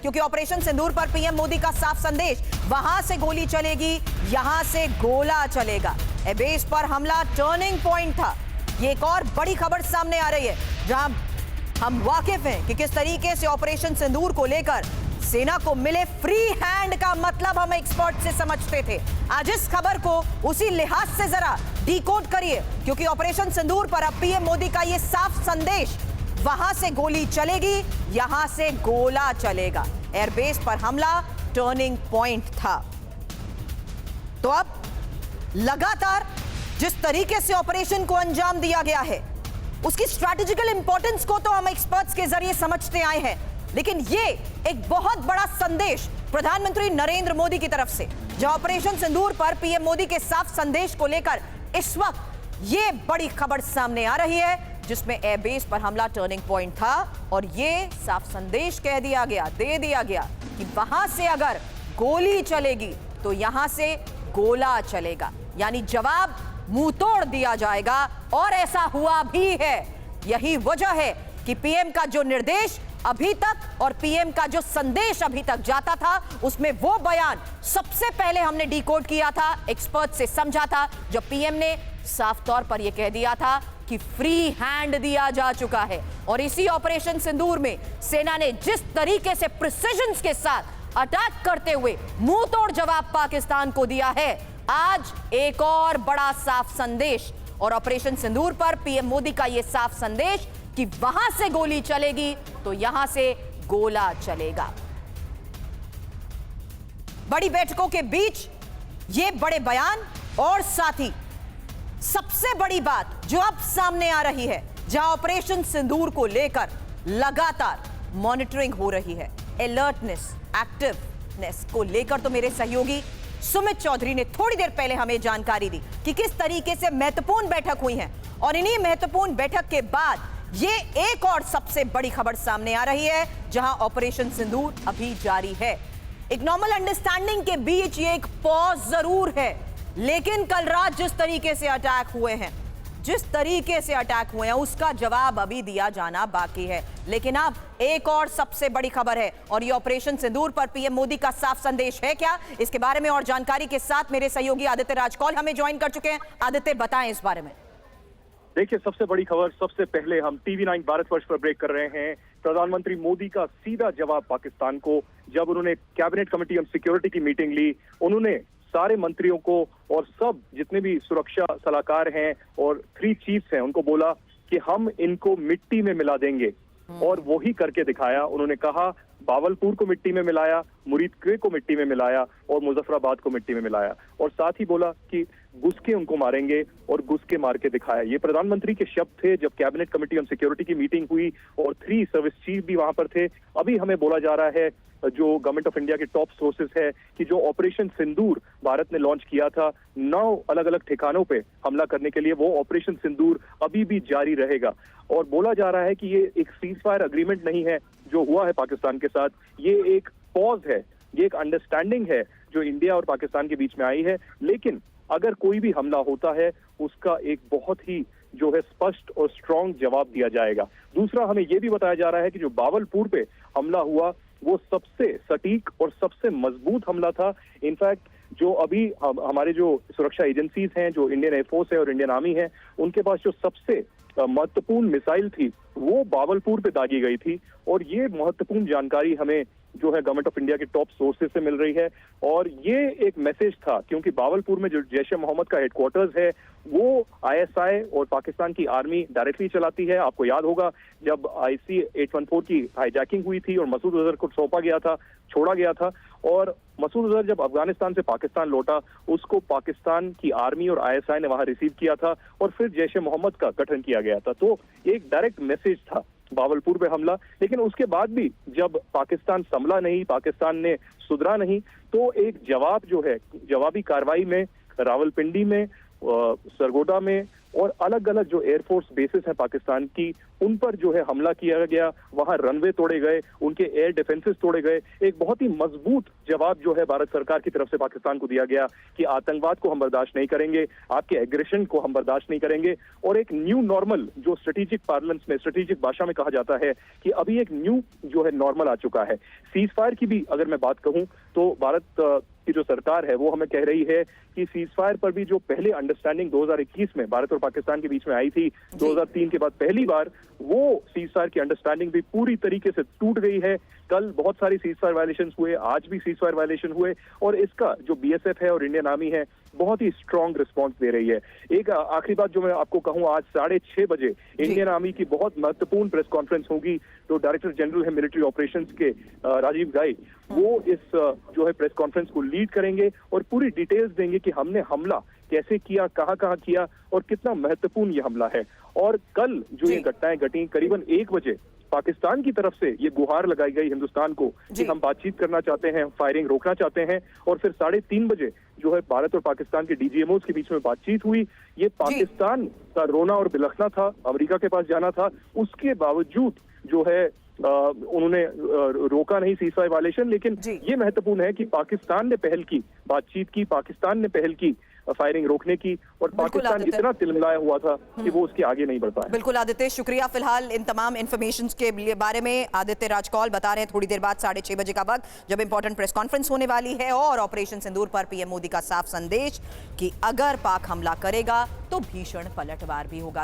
क्योंकि ऑपरेशन सिंदूर पर पीएम मोदी का साफ संदेश, वहां से गोली चलेगी, यहां से गोला चलेगा। एबेस पर हमला टर्निंग पॉइंट था। ये एक और बड़ी खबर सामने आ रही है, जहां हम वाकिफ हैं कि किस तरीके से ऑपरेशन सिंदूर को लेकर सेना को मिले फ्री हैंड का मतलब हम एक्सपर्ट से समझते थे। आज इस खबर को उसी लिहाज से जरा डिकोड करिए, क्योंकि ऑपरेशन सिंदूर पर अब पीएम मोदी का यह साफ संदेश, वहां से गोली चलेगी, यहां से गोला चलेगा। एयरबेस पर हमला टर्निंग पॉइंट था। तो अब लगातार जिस तरीके से ऑपरेशन को अंजाम दिया गया है, उसकी स्ट्रैटेजिकल इंपॉर्टेंस को तो हम एक्सपर्ट्स के जरिए समझते आए हैं, लेकिन ये एक बहुत बड़ा संदेश प्रधानमंत्री नरेंद्र मोदी की तरफ से, जहां ऑपरेशन सिंदूर पर पीएम मोदी के साफ संदेश को लेकर इस वक्त ये बड़ी खबर सामने आ रही है, जिसमें एयरबेस पर हमला टर्निंग पॉइंट था और ये साफ संदेश कह दिया गया, दे दिया गया कि वहां से अगर गोली चलेगी तो यहां से गोला चलेगा, यानी जवाब मुंह तोड़ दिया जाएगा। और ऐसा हुआ भी है। यही वजह है कि पीएम का जो निर्देश अभी तक और पीएम का जो संदेश अभी तक जाता था, उसमें वो बयान सबसे पहले हमने डिकोड किया था, एक्सपर्ट से समझा था, जब पीएम ने साफ तौर पर यह कह दिया था कि फ्री हैंड दिया जा चुका है। और इसी ऑपरेशन सिंदूर में सेना ने जिस तरीके से प्रिसिजन के साथ अटैक करते हुए मुंह तोड़ जवाब पाकिस्तान को दिया है, आज एक और बड़ा साफ संदेश, और ऑपरेशन सिंदूर पर पीएम मोदी का यह साफ संदेश कि वहां से गोली चलेगी तो यहां से गोला चलेगा। बड़ी बैठकों के बीच ये बड़े बयान, और साथ ही सबसे बड़ी बात जो अब सामने आ रही है, जहां ऑपरेशन सिंदूर को लेकर लगातार मॉनिटरिंग हो रही है, अलर्टनेस, एक्टिवनेस को लेकर तो मेरे सहयोगी सुमित चौधरी ने थोड़ी देर पहले हमें जानकारी दी कि किस तरीके से महत्वपूर्ण बैठक हुई है। और इन्हीं महत्वपूर्ण बैठक के बाद ये एक और सबसे बड़ी खबर सामने आ रही है, जहां ऑपरेशन सिंदूर अभी जारी है। एक नॉर्मल अंडरस्टैंडिंग के बीच ये एक पॉज जरूर है, लेकिन कल रात जिस तरीके से अटैक हुए हैं, उसका जवाब अभी दिया जाना बाकी है। लेकिन अब एक और सबसे बड़ी खबर है, और ये ऑपरेशन सिंदूर पर पीएम मोदी का साफ संदेश है क्या, इसके बारे में और जानकारी के साथ मेरे सहयोगी आदित्य राजकौल हमें ज्वाइन कर चुके हैं। आदित्य, बताएं इस बारे में। देखिए, सबसे बड़ी खबर, सबसे पहले हम TV9 भारतवर्ष पर ब्रेक कर रहे हैं। प्रधानमंत्री मोदी का सीधा जवाब पाकिस्तान को, जब उन्होंने कैबिनेट कमेटी ऑन सिक्योरिटी की मीटिंग ली, उन्होंने सारे मंत्रियों को और सब जितने भी सुरक्षा सलाहकार हैं और 3 चीफ्स हैं, उनको बोला कि हम इनको मिट्टी में मिला देंगे, और वही करके दिखाया। उन्होंने कहा बावलपुर को मिट्टी में मिलाया, मुरीदके को मिट्टी में मिलाया और मुजफ्फराबाद को मिट्टी में मिलाया, और साथ ही बोला कि घुसके उनको मारेंगे, और घुसके मार के दिखाया। ये प्रधानमंत्री के शब्द थे जब कैबिनेट कमेटी ऑन सिक्योरिटी की मीटिंग हुई और 3 सर्विस चीफ भी वहां पर थे। अभी हमें बोला जा रहा है, जो गवर्नमेंट ऑफ इंडिया के टॉप सोर्सेस है, कि जो ऑपरेशन सिंदूर भारत ने लॉन्च किया था 9 अलग अलग ठिकानों पे हमला करने के लिए, वो ऑपरेशन सिंदूर अभी भी जारी रहेगा। और बोला जा रहा है कि ये एक सीज फायर अग्रीमेंट नहीं है जो हुआ है पाकिस्तान के साथ, ये एक पॉज है, ये एक अंडरस्टैंडिंग है जो इंडिया और पाकिस्तान के बीच में आई है। लेकिन अगर कोई भी हमला होता है, उसका एक बहुत ही जो है स्पष्ट और स्ट्रांग जवाब दिया जाएगा। दूसरा, हमें यह भी बताया जा रहा है कि जो बावलपुर पे हमला हुआ, वो सबसे सटीक और सबसे मजबूत हमला था। इनफैक्ट जो अभी हमारे जो सुरक्षा एजेंसीज हैं, जो इंडियन एयरफोर्स है और इंडियन आर्मी है, उनके पास जो सबसे महत्वपूर्ण मिसाइल थी, वो बावलपुर पे दागी गई थी। और ये महत्वपूर्ण जानकारी हमें जो है गवर्नमेंट ऑफ इंडिया के टॉप सोर्सेज से मिल रही है। और ये एक मैसेज था, क्योंकि बावलपुर में जो जैश ए मोहम्मद का हेडक्वार्टर्स है, वो ISI और पाकिस्तान की आर्मी डायरेक्टली चलाती है। आपको याद होगा जब IC-814 की हाईजैकिंग हुई थी और मसूद अजहर को छोड़ा गया था, और मसूद अजहर जब अफगानिस्तान से पाकिस्तान लौटा, उसको पाकिस्तान की आर्मी और ISI ने वहां रिसीव किया था, और फिर जैश ए मोहम्मद का गठन किया गया था। तो एक डायरेक्ट मैसेज था बावलपुर पे हमला। लेकिन उसके बाद भी जब पाकिस्तान संभला नहीं, पाकिस्तान ने सुधरा नहीं, तो एक जवाब जो है, जवाबी कार्रवाई में रावलपिंडी में, सरगोदा में और अलग अलग जो एयरफोर्स बेसिस हैं पाकिस्तान की, उन पर जो है हमला किया गया, वहां रनवे तोड़े गए, उनके एयर डिफेंसेस तोड़े गए। एक बहुत ही मजबूत जवाब जो है भारत सरकार की तरफ से पाकिस्तान को दिया गया कि आतंकवाद को हम बर्दाश्त नहीं करेंगे, आपके एग्रेशन को हम बर्दाश्त नहीं करेंगे। और एक न्यू नॉर्मल जो स्ट्रेटेजिक पार्लेंस में, स्ट्रेटेजिक भाषा में कहा जाता है कि अभी एक न्यू जो है नॉर्मल आ चुका है। सीज फायर की भी अगर मैं बात कहूं तो भारत की जो सरकार है वो हमें कह रही है कि सीज फायर पर भी जो पहले अंडरस्टैंडिंग 2021 में भारत और पाकिस्तान के बीच में आई थी, 2003 के बाद पहली बार वो सीज फायर की अंडरस्टैंडिंग भी पूरी तरीके से टूट गई है। कल बहुत सारी सीज फायर वायलेशन हुए, आज भी सीज फायर वायलेशन हुए और इसका जो बीएसएफ है और इंडियन आर्मी है बहुत ही स्ट्रांग रिस्पांस दे रही है। एक आखिरी बात जो मैं आपको कहूं, आज 6:30 बजे इंडियन आर्मी की बहुत महत्वपूर्ण प्रेस कॉन्फ्रेंस होगी। तो डायरेक्टर जनरल है मिलिट्री ऑपरेशंस के राजीव गाई, वो इस जो है प्रेस कॉन्फ्रेंस को लीड करेंगे और पूरी डिटेल्स देंगे कि हमने हमला कैसे किया, कहां किया और कितना महत्वपूर्ण ये हमला है। और कल जो ये घटनाएं घटी, करीबन 1 बजे पाकिस्तान की तरफ से ये गुहार लगाई गई हिंदुस्तान को कि हम बातचीत करना चाहते हैं, फायरिंग रोकना चाहते हैं। और फिर 3:30 बजे जो है भारत और पाकिस्तान के डीजीएमओस के बीच में बातचीत हुई। ये पाकिस्तान का रोना और बिलखना था, अमेरिका के पास जाना था, उसके बावजूद जो है उन्होंने रोका नहीं सीज फायर वायलेशन। लेकिन ये महत्वपूर्ण है कि पाकिस्तान ने पहल की, बातचीत की, पाकिस्तान ने पहल की फायरिंग रोकने की और पाकिस्तान इतना तिलमिलाया हुआ था कि वो उसके आगे नहीं बढ़ पाया। बिल्कुल आदित्य, शुक्रिया फिलहाल इन तमाम इन्फॉर्मेशन के बारे में। आदित्य राजकौल बता रहे हैं थोड़ी देर बाद 6:30 बजे का वक्त जब इंपॉर्टेंट प्रेस कॉन्फ्रेंस होने वाली है और ऑपरेशन सिंदूर पर पीएम मोदी का साफ संदेश कि अगर पाक हमला करेगा तो भीषण पलटवार भी होगा।